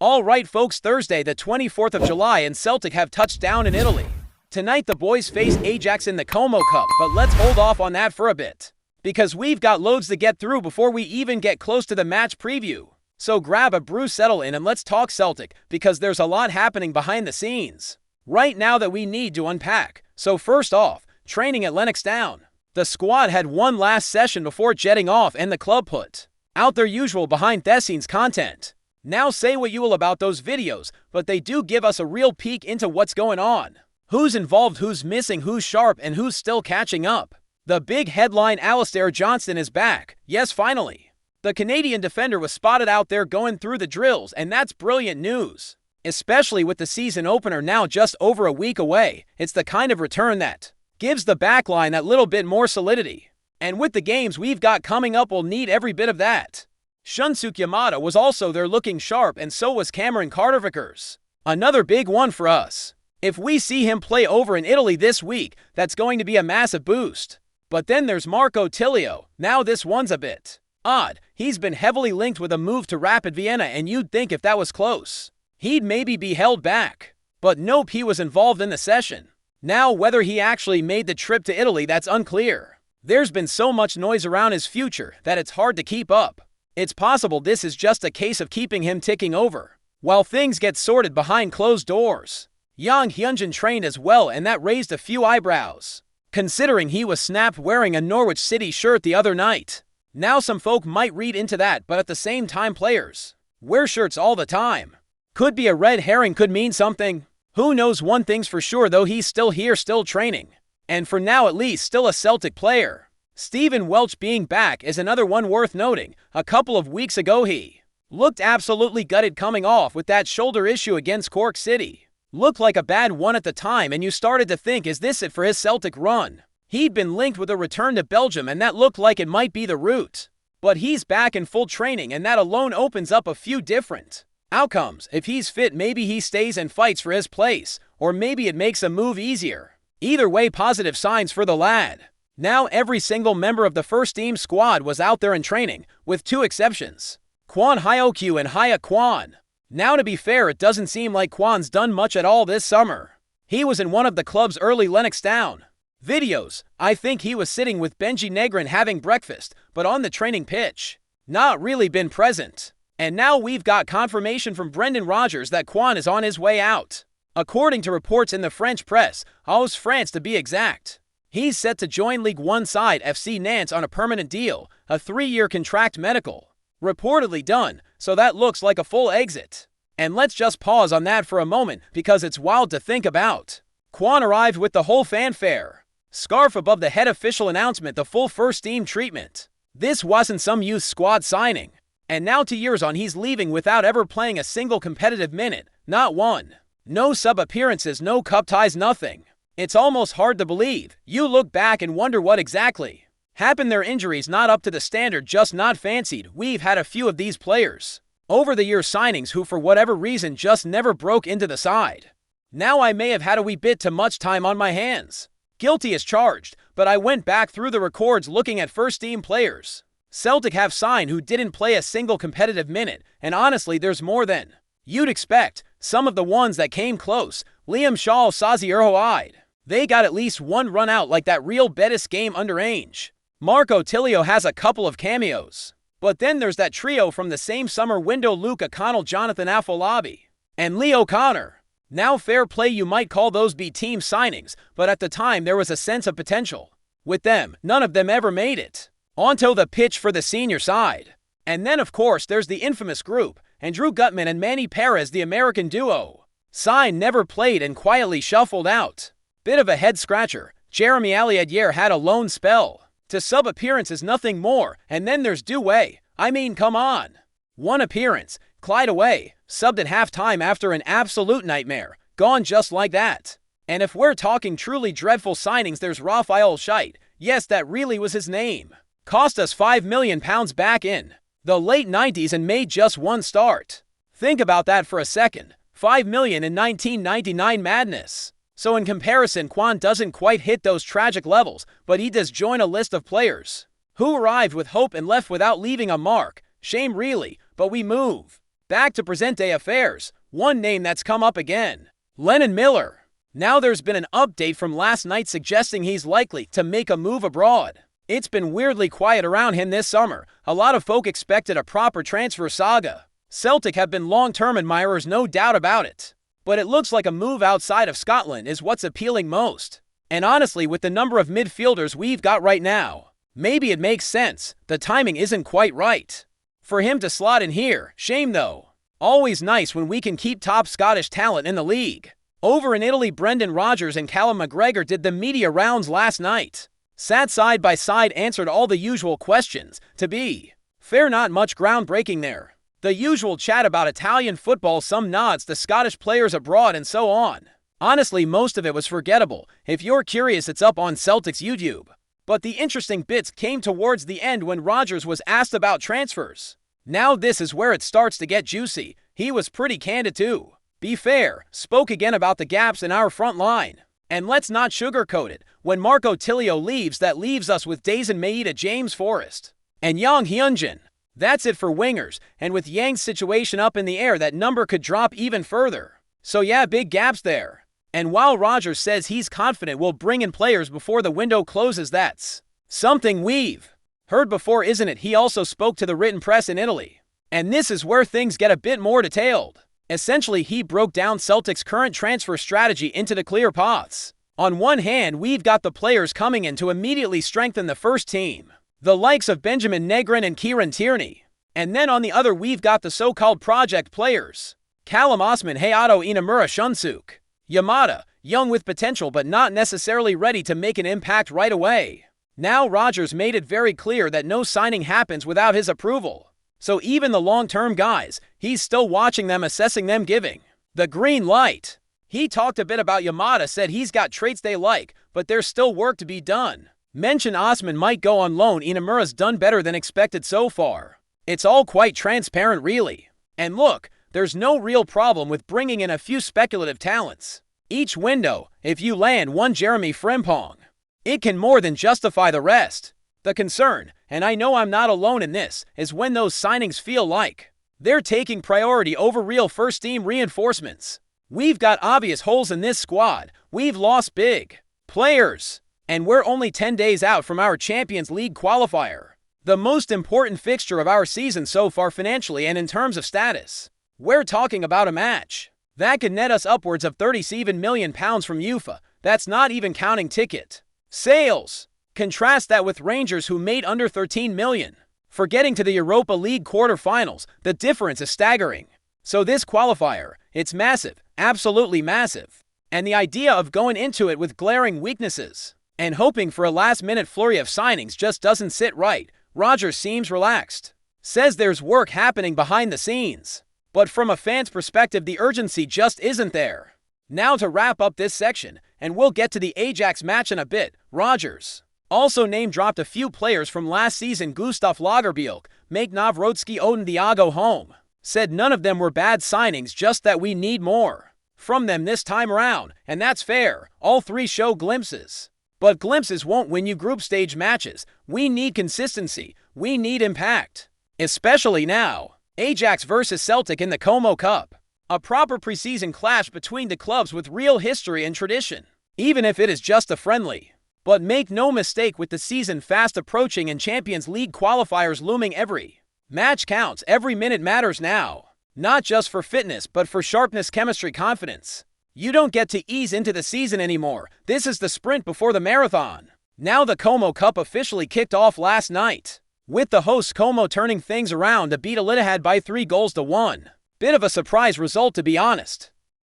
Alright folks, Thursday the 24th of July and Celtic have touched down in Italy. Tonight the boys face Ajax in the Como Cup, but let's hold off on that for a bit, because we've got loads to get through before we even get close to the match preview. So grab a brew, settle in, and let's talk Celtic, because there's a lot happening behind the scenes right now that we need to unpack. So first off, training at Lennoxtown. The squad had one last session before jetting off, and the club put out their usual behind-the-scenes content. Now say what you will about those videos, but they do give us a real peek into what's going on. Who's involved, who's missing, who's sharp, and who's still catching up. The big headline: Alistair Johnston is back. Yes, finally. The Canadian defender was spotted out there going through the drills, and that's brilliant news. Especially with the season opener now just over a week away, it's the kind of return that gives the backline that little bit more solidity. And with the games we've got coming up, we'll need every bit of that. Shunsuke Yamada was also there looking sharp, and so was Cameron Carter-Vickers. Another big one for us. If we see him play over in Italy this week, that's going to be a massive boost. But then there's Marco Tilio. Now this one's a bit odd. He's been heavily linked with a move to Rapid Vienna, and you'd think if that was close, he'd maybe be held back. But nope, he was involved in the session. Now whether he actually made the trip to Italy, that's unclear. There's been so much noise around his future that it's hard to keep up. It's possible this is just a case of keeping him ticking over while things get sorted behind closed doors. Quan Hyug-jun trained as well, and that raised a few eyebrows, considering he was snapped wearing a Norwich City shirt the other night. Now some folk might read into that, but at the same time, players wear shirts all the time. Could be a red herring, could mean something. Who knows? One thing's for sure though, he's still here, still training, and for now at least still a Celtic player. Stephen Welch being back is another one worth noting. A couple of weeks ago he looked absolutely gutted coming off with that shoulder issue against Cork City. Looked like a bad one at the time, and you started to think, is this it for his Celtic run? He'd been linked with a return to Belgium, and that looked like it might be the route. But he's back in full training, and that alone opens up a few different outcomes. If he's fit, maybe he stays and fights for his place, or maybe it makes a move easier. Either way, positive signs for the lad. Now every single member of the first team squad was out there in training, with two exceptions: Quan Hyug-jun and Quan. Now to be fair, it doesn't seem like Quan's done much at all this summer. He was in one of the club's early Lennoxtown videos. I think he was sitting with Benji Negrin having breakfast, but on the training pitch, not really been present. And now we've got confirmation from Brendan Rodgers that Quan is on his way out. According to reports in the French press, AS France to be exact, he's set to join Ligue 1 side FC Nantes on a permanent deal, a 3-year contract, medical reportedly done, so that looks like a full exit. And let's just pause on that for a moment, because it's wild to think about. Quan arrived with the whole fanfare, scarf above the head, official announcement, the full first team treatment. This wasn't some youth squad signing. And now 2 years on, he's leaving without ever playing a single competitive minute, not one. No sub appearances, no cup ties, nothing. It's almost hard to believe. You look back and wonder what exactly happened. Their injuries not up to the standard, just not fancied. We've had a few of these players over the years, signings who for whatever reason just never broke into the side. Now I may have had a wee bit too much time on my hands. Guilty as charged, but I went back through the records looking at first team players Celtic have signed who didn't play a single competitive minute, and honestly there's more than you'd expect. Some of the ones that came close: Liam Shaw, Sazi Erhoide, they got at least one run out, like that Real Betis game underage. Marco Tilio has a couple of cameos. But then there's that trio from the same summer window: Luke O'Connell, Jonathan Afolabi, and Lee O'Connor. Now fair play, you might call those be team signings, but at the time there was a sense of potential with them. None of them ever made it onto the pitch for the senior side. And then of course there's the infamous group: Andrew Gutman and Manny Perez, the American duo. Signed, never played, and quietly shuffled out. Bit of a head scratcher. Jeremy Aliadier had a lone spell to sub appearances, nothing more. And then there's Douay. I mean, come on. One appearance. Clyde Away, subbed at halftime after an absolute nightmare. Gone just like that. And if we're talking truly dreadful signings, there's Raphael Scheidt. Yes, that really was his name. Cost us £5 million back in the late 90s and made just one start. Think about that for a second. $5 million in 1999 madness. So in comparison, Quan doesn't quite hit those tragic levels, but he does join a list of players who arrived with hope and left without leaving a mark. Shame really, but we move. Back to present-day affairs, one name that's come up again. Lennon Miller. Now there's been an update from last night suggesting he's likely to make a move abroad. It's been weirdly quiet around him this summer. A lot of folk expected a proper transfer saga. Celtic have been long-term admirers, no doubt about it. But it looks like a move outside of Scotland is what's appealing most. And honestly, with the number of midfielders we've got right now, maybe it makes sense. The timing isn't quite right for him to slot in here. Shame though. Always nice when we can keep top Scottish talent in the league. Over in Italy, Brendan Rodgers and Callum McGregor did the media rounds last night. Sat side by side, answered all the usual questions. To be fair, not much groundbreaking there. The usual chat about Italian football, some nods to Scottish players abroad and so on. Honestly, most of it was forgettable. If you're curious, it's up on Celtic's YouTube. But the interesting bits came towards the end when Rodgers was asked about transfers. Now this is where it starts to get juicy. He was pretty candid too. Be fair, spoke again about the gaps in our front line. And let's not sugarcoat it. When Marco Tilio leaves, that leaves us with Dazen Maeda, James Forrest, and Quan Hyug-jun. That's it for wingers, and with Yang's situation up in the air, that number could drop even further. So yeah, big gaps there. And while Rodgers says he's confident we'll bring in players before the window closes, that's something we've heard before, isn't it? He also spoke to the written press in Italy. And this is where things get a bit more detailed. Essentially, he broke down Celtic's current transfer strategy into the clear paths. On one hand, we've got the players coming in to immediately strengthen the first team, the likes of Benjamin Negrin and Kieran Tierney. And then on the other, we've got the so-called project players. Callum Osman, Hayato Inamura, Shunsuke Yamada, young with potential but not necessarily ready to make an impact right away. Now Rodgers made it very clear that no signing happens without his approval. So even the long-term guys, he's still watching them, assessing them, giving the green light. He talked a bit about Yamada, said he's got traits they like, but there's still work to be done. Mentioned Osman might go on loan. Inamura's done better than expected so far. It's all quite transparent really. And look, there's no real problem with bringing in a few speculative talents each window. If you land one Jeremy Frimpong, it can more than justify the rest. The concern, and I know I'm not alone in this, is when those signings feel like they're taking priority over real first-team reinforcements. We've got obvious holes in this squad. We've lost big players, and we're only 10 days out from our Champions League qualifier, the most important fixture of our season so far financially and in terms of status. We're talking about a match that could net us upwards of £37 million from UEFA. That's not even counting ticket sales. Contrast that with Rangers, who made under £13 million for getting to the Europa League quarterfinals. The difference is staggering. So this qualifier, it's massive, absolutely massive. And the idea of going into it with glaring weaknesses and hoping for a last-minute flurry of signings just doesn't sit right. Rodgers seems relaxed. Says there's work happening behind the scenes. But from a fan's perspective, the urgency just isn't there. Now to wrap up this section, and we'll get to the Ajax match in a bit, Rodgers also name-dropped a few players from last season. Gustav Lagerbielke, Make Nawrocki, Odin Diogo Home. Said none of them were bad signings, just that we need more from them this time around, and that's fair. All three show glimpses. But glimpses won't win you group stage matches. We need consistency. We need impact. Especially now. Ajax versus Celtic in the Como Cup. A proper preseason clash between the clubs with real history and tradition, even if it is just a friendly. But make no mistake, with the season fast approaching and Champions League qualifiers looming, every match counts. Every minute matters now. Not just for fitness, but for sharpness, chemistry, confidence. You don't get to ease into the season anymore. This is the sprint before the marathon. Now the Como Cup officially kicked off last night, with the hosts Como turning things around to beat Alitahad by 3-1. Bit of a surprise result, to be honest.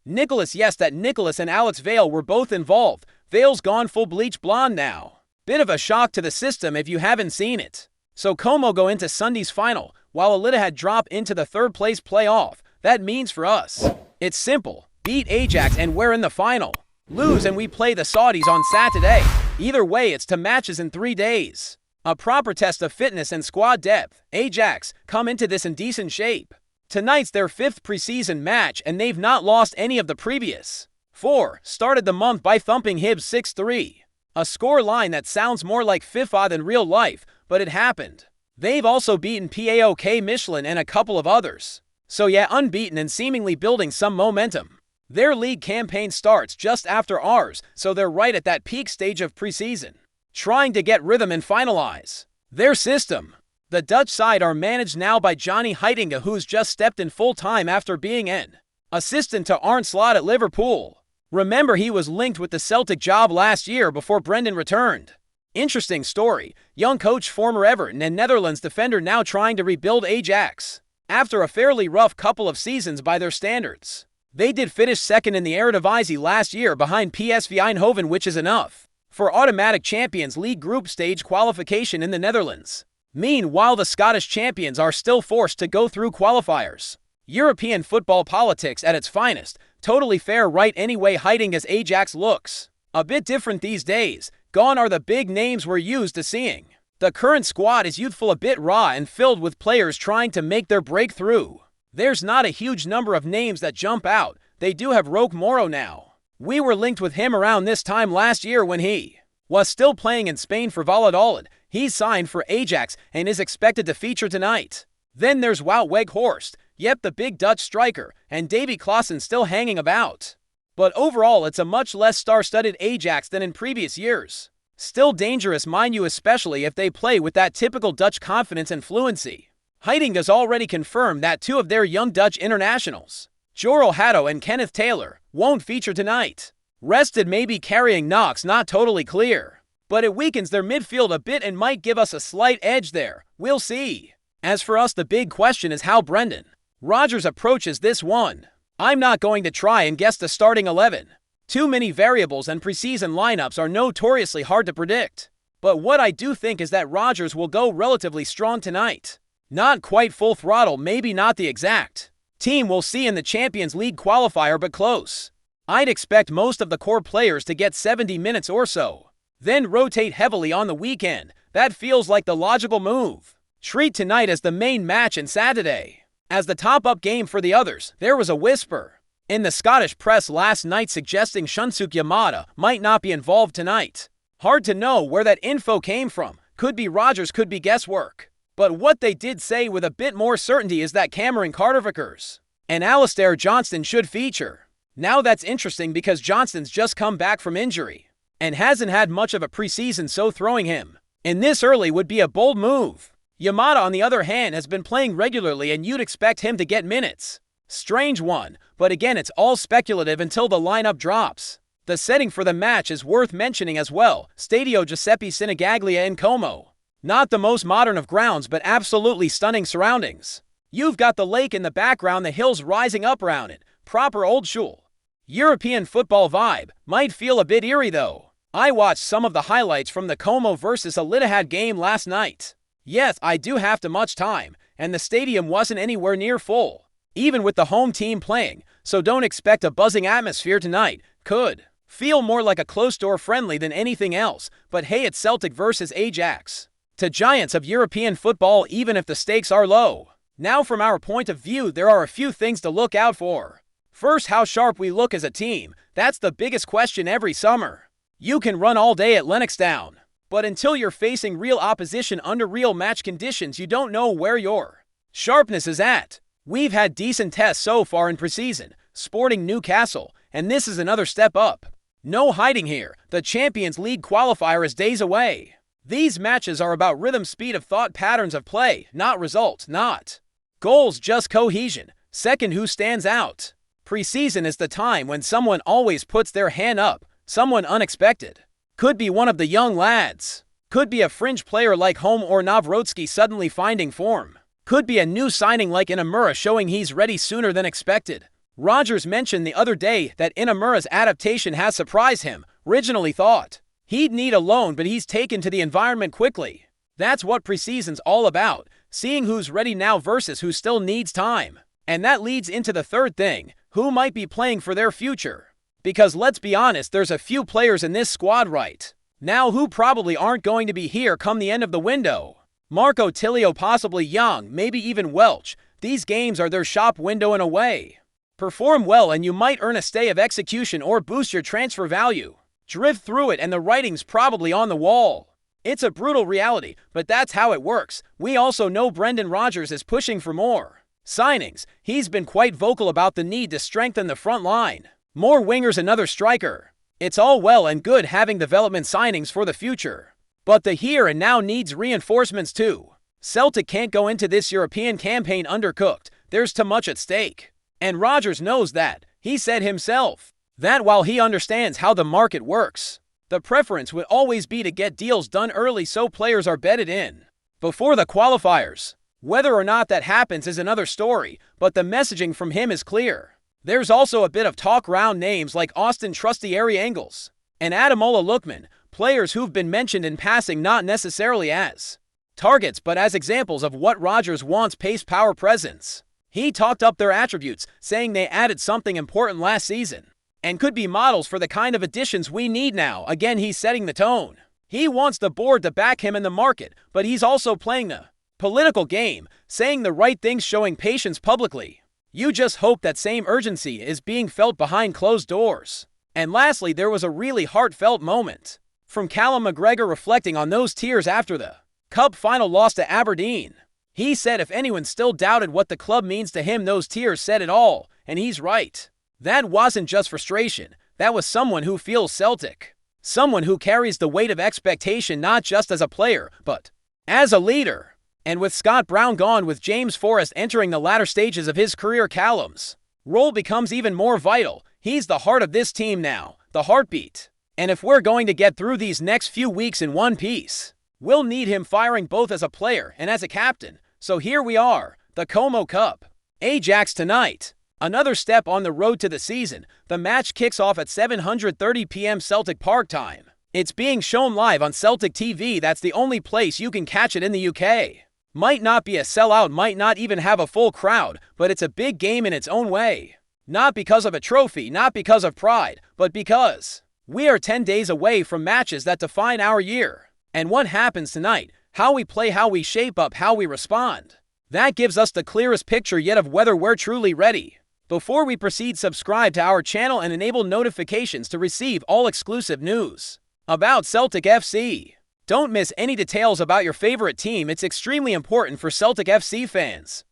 Nicholas and Alex Vale were both involved. Vale's gone full bleach blonde now. Bit of a shock to the system if you haven't seen it. So Como go into Sunday's final, while Alitahad drop into the third-place playoff. That means for us, it's simple. Beat Ajax and we're in the final. Lose and we play the Saudis on Saturday. Either way, it's to matches in 3 days. A proper test of fitness and squad depth. Ajax come into this in decent shape. Tonight's their 5th preseason match, and they've not lost any of the previous 4. Started the month by thumping Hibs 6-3. A score line that sounds more like FIFA than real life, but it happened. They've also beaten PAOK Michelin and a couple of others. So yeah, unbeaten and seemingly building some momentum. Their league campaign starts just after ours, so they're right at that peak stage of preseason, trying to get rhythm and finalize their system. The Dutch side are managed now by Johnny Heitinga, who's just stepped in full-time after being an assistant to Arne Slot at Liverpool. Remember, he was linked with the Celtic job last year before Brendan returned. Interesting story. Young coach, former Everton and Netherlands defender, now trying to rebuild Ajax after a fairly rough couple of seasons by their standards. They did finish second in the Eredivisie last year behind PSV Eindhoven, which is enough for automatic Champions League group stage qualification in the Netherlands. Meanwhile, the Scottish champions are still forced to go through qualifiers. European football politics at its finest. Totally fair, right? Anyway, Heitinga's Ajax looks a bit different these days. Gone are the big names we're used to seeing. The current squad is youthful, a bit raw, and filled with players trying to make their breakthrough. There's not a huge number of names that jump out. They do have Roque Moro now. We were linked with him around this time last year when he was still playing in Spain for Valladolid. He's signed for Ajax and is expected to feature tonight. Then there's Wout Weghorst, yep, the big Dutch striker, and Davy Klaassen still hanging about. But overall, it's a much less star-studded Ajax than in previous years. Still dangerous, mind you, especially if they play with that typical Dutch confidence and fluency. Heitinga's already confirmed that two of their young Dutch internationals, Jorel Hato and Kenneth Taylor, won't feature tonight. Rested, maybe carrying knocks, not totally clear. But it weakens their midfield a bit and might give us a slight edge there. We'll see. As for us, the big question is how Brendan Rodgers approaches this one. I'm not going to try and guess the starting 11. Too many variables, and preseason lineups are notoriously hard to predict. But what I do think is that Rodgers will go relatively strong tonight. Not quite full throttle, maybe not the exact team we'll see in the Champions League qualifier, but close. I'd expect most of the core players to get 70 minutes or so, then rotate heavily on the weekend. That feels like the logical move. Treat tonight as the main match and Saturday as the top-up game for the others. There was a whisper in the Scottish press last night suggesting Shunsuke Yamada might not be involved tonight. Hard to know where that info came from. Could be Rodgers, could be guesswork. But what they did say with a bit more certainty is that Cameron Carter-Vickers and Alistair Johnston should feature. Now that's interesting because Johnston's just come back from injury and hasn't had much of a preseason, so throwing him in this early would be a bold move. Yamada, on the other hand, has been playing regularly and you'd expect him to get minutes. Strange one, but again, it's all speculative until the lineup drops. The setting for the match is worth mentioning as well. Stadio Giuseppe Sinigaglia in Como. Not the most modern of grounds, but absolutely stunning surroundings. You've got the lake in the background, the hills rising up around it. Proper old school European football vibe. Might feel a bit eerie though. I watched some of the highlights from the Como versus Al-Ittihad game last night. Yes, I do have too much time, and the stadium wasn't anywhere near full, even with the home team playing, so don't expect a buzzing atmosphere tonight. Could feel more like a closed-door friendly than anything else, but hey, it's Celtic versus Ajax. To giants of European football, even if the stakes are low. Now, from our point of view, there are a few things to look out for. First, how sharp we look as a team. That's the biggest question every summer. You can run all day at Lennoxtown, but until you're facing real opposition under real match conditions, you don't know where your sharpness is at. We've had decent tests so far in preseason, Sporting Newcastle, and this is another step up. No hiding here, the Champions League qualifier is days away. These matches are about rhythm, speed of thought, patterns of play, not results, not goals, just cohesion. Second, who stands out? Preseason is the time when someone always puts their hand up, someone unexpected. Could be one of the young lads. Could be a fringe player like Home or MIOVSKI suddenly finding form. Could be a new signing like Inamura showing he's ready sooner than expected. Rodgers mentioned the other day that Inamura's adaptation has surprised him. Originally thought he'd need a loan, but he's taken to the environment quickly. That's what preseason's all about, seeing who's ready now versus who still needs time. And that leads into the third thing, who might be playing for their future. Because let's be honest, there's a few players in this squad right now who probably aren't going to be here come the end of the window. Marco Tilio, possibly Young, maybe even Welch. These games are their shop window in a way. Perform well and you might earn a stay of execution or boost your transfer value. Drift through it and the writing's probably on the wall. It's a brutal reality, but that's how it works. We also know Brendan Rodgers is pushing for more. Signings, he's been quite vocal about the need to strengthen the front line. More wingers, another striker. It's all well and good having development signings for the future, but the here and now needs reinforcements too. Celtic can't go into this European campaign undercooked. There's too much at stake. And Rodgers knows that. He said himself that while he understands how the market works, the preference would always be to get deals done early so players are bedded in before the qualifiers. Whether or not that happens is another story, but the messaging from him is clear. There's also a bit of talk around names like Austin Trusty Ari Engels and Ademola Lookman, players who've been mentioned in passing not necessarily as targets but as examples of what Rodgers wants: pace, power, presence. He talked up their attributes, saying they added something important last season and could be models for the kind of additions we need now. Again, he's setting the tone. He wants the board to back him in the market, but he's also playing the political game, saying the right things, showing patience publicly. You just hope that same urgency is being felt behind closed doors. And lastly, there was a really heartfelt moment from Callum McGregor reflecting on those tears after the Cup final loss to Aberdeen. He said if anyone still doubted what the club means to him, those tears said it all, and he's right. That wasn't just frustration, that was someone who feels Celtic. Someone who carries the weight of expectation not just as a player, but as a leader. And with Scott Brown gone, with James Forrest entering the latter stages of his career, Callum's role becomes even more vital. He's the heart of this team now, the heartbeat. And if we're going to get through these next few weeks in one piece, we'll need him firing both as a player and as a captain. So here we are, the Como Cup. Ajax tonight. Another step on the road to the season. The match kicks off at 7:30 p.m. Celtic Park time. It's being shown live on Celtic TV. That's the only place you can catch it in the UK. Might not be a sellout, might not even have a full crowd, but it's a big game in its own way. Not because of a trophy, not because of pride, but because we are 10 days away from matches that define our year. And what happens tonight, how we play, how we shape up, how we respond, that gives us the clearest picture yet of whether we're truly ready. Before we proceed, subscribe to our channel and enable notifications to receive all exclusive news about Celtic FC. Don't miss any details about your favorite team. It's extremely important for Celtic FC fans.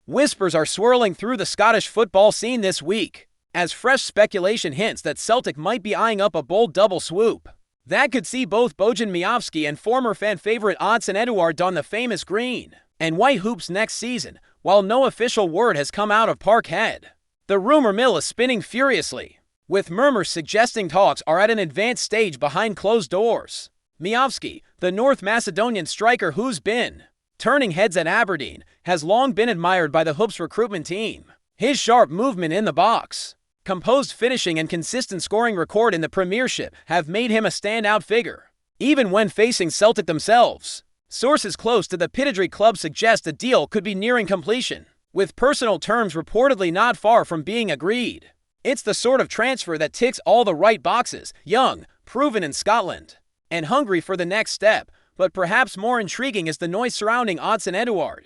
Whispers are swirling through the Scottish football scene this week, as fresh speculation hints that Celtic might be eyeing up a bold double swoop that could see both Bojan MIOVSKI and former fan favorite Odsonne Édouard don the famous green and white hoops next season, while no official word has come out of Parkhead. The rumor mill is spinning furiously, with murmurs suggesting talks are at an advanced stage behind closed doors. MIOVSKI, the North Macedonian striker who's been turning heads at Aberdeen, has long been admired by the Hoops recruitment team. His sharp movement in the box, composed finishing and consistent scoring record in the Premiership have made him a standout figure, even when facing Celtic themselves. Sources close to the Pedigree club suggest the deal could be nearing completion, with personal terms reportedly not far from being agreed. It's the sort of transfer that ticks all the right boxes: young, proven in Scotland, and hungry for the next step. But perhaps more intriguing is the noise surrounding Odsonne Édouard.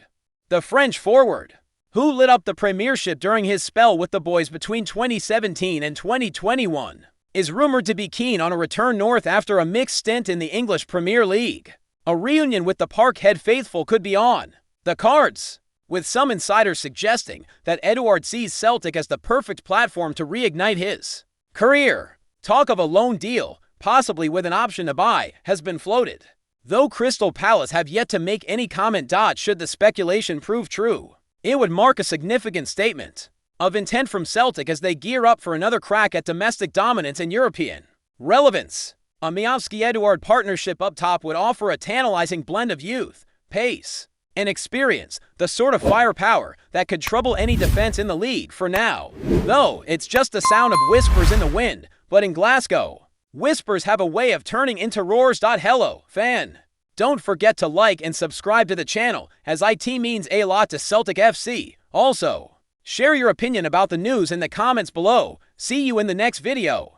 The French forward, who lit up the Premiership during his spell with the boys between 2017 and 2021, is rumored to be keen on a return north after a mixed stint in the English Premier League. A reunion with the Parkhead faithful could be on the cards, with some insiders suggesting that Édouard sees Celtic as the perfect platform to reignite his career. Talk of a loan deal, possibly with an option to buy, has been floated, though Crystal Palace have yet to make any comment. Should the speculation prove true, it would mark a significant statement of intent from Celtic as they gear up for another crack at domestic dominance and European relevance. A MIOVSKI-Édouard partnership up top would offer a tantalizing blend of youth, pace, and experience, the sort of firepower that could trouble any defense in the league. For now, though, it's just the sound of whispers in the wind, but in Glasgow, whispers have a way of turning into roars. Hello, fan. Don't forget to like and subscribe to the channel, as it means a lot to Celtic FC. Also, share your opinion about the news in the comments below. See you in the next video.